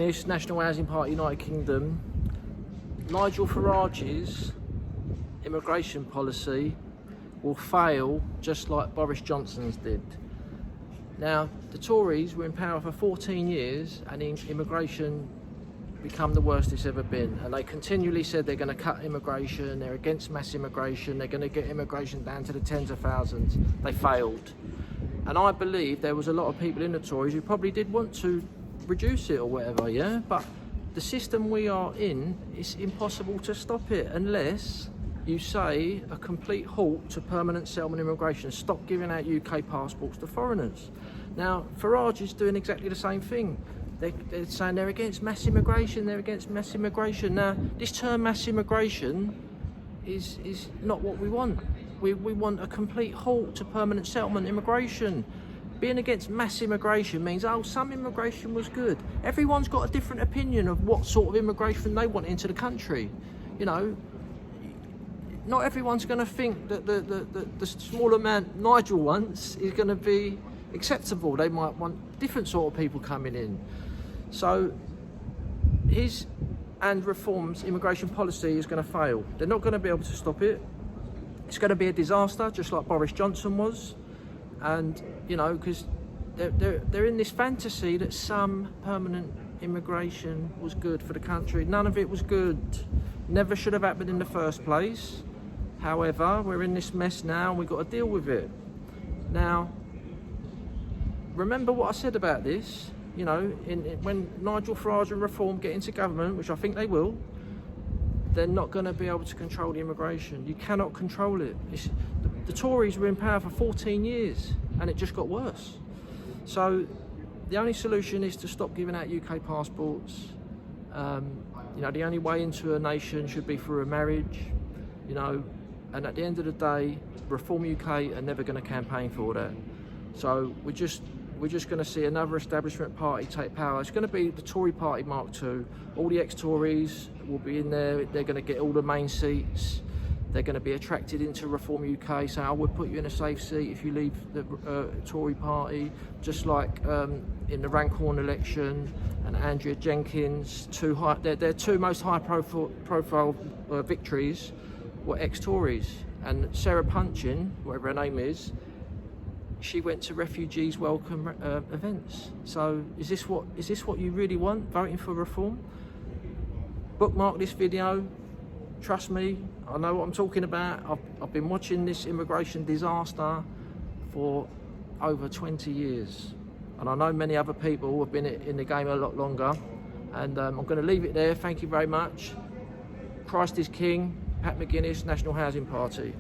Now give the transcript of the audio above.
This National Housing Party United Kingdom, Nigel Farage's immigration policy will fail just like Boris Johnson's did. Now, the Tories were in power for 14 years and immigration become the worst it's ever been, and they continually said they're going to cut immigration, they're against mass immigration, they're going to get immigration down to the tens of thousands. They failed, and I believe there was a lot of people in the Tories who probably did want to reduce it or whatever, yeah, but the system we are in, it's impossible to stop it unless you say a complete halt to permanent settlement immigration. Stop giving out UK passports to foreigners. Now, Farage is doing exactly the same thing. They're saying they're against mass immigration, they're against mass immigration. Now, this term mass immigration is not what we want. We want a complete halt to permanent settlement immigration. Being against mass immigration means, oh, some immigration was good. Everyone's got a different opinion of what sort of immigration they want into the country. You know, not everyone's going to think that the small amount Nigel wants is going to be acceptable. They might want different sort of people coming in. So his and Reform's immigration policy is going to fail. They're not going to be able to stop it. It's going to be a disaster, just like Boris Johnson was. And, you know, because they're in this fantasy that some permanent immigration was good for the country. None of it was good. Never should have happened in the first place. However, we're in this mess now and we've got to deal with it. Now, remember what I said about this. You know, when Nigel Farage and Reform get into government, which I think they will, they're not going to be able to control the immigration. You cannot control it. The Tories were in power for 14 years and it just got worse. So the only solution is to stop giving out UK passports. You know, the only way into a nation should be through a marriage, you know, and at the end of the day, Reform UK are never going to campaign for that. So we're just going to see another establishment party take power. It's going to be the Tory party Mark II. All the ex-Tories will be in there. They're going to get all the main seats. They're going to be attracted into Reform UK, saying, I would put you in a safe seat if you leave the Tory party, just like in the Rancorn election, and Andrea Jenkins. Their two most high-profile victories were ex-Tories. And Sarah Punchin, whatever her name is, she went to refugees welcome events. So is this what you really want, voting for Reform? Bookmark this video. Trust me, I know what I'm talking about. I've been watching this immigration disaster for over 20 years. And I know many other people who have been in the game a lot longer. And I'm going to leave it there. Thank you very much. Christ is King. Pat McGuinness, National Housing Party.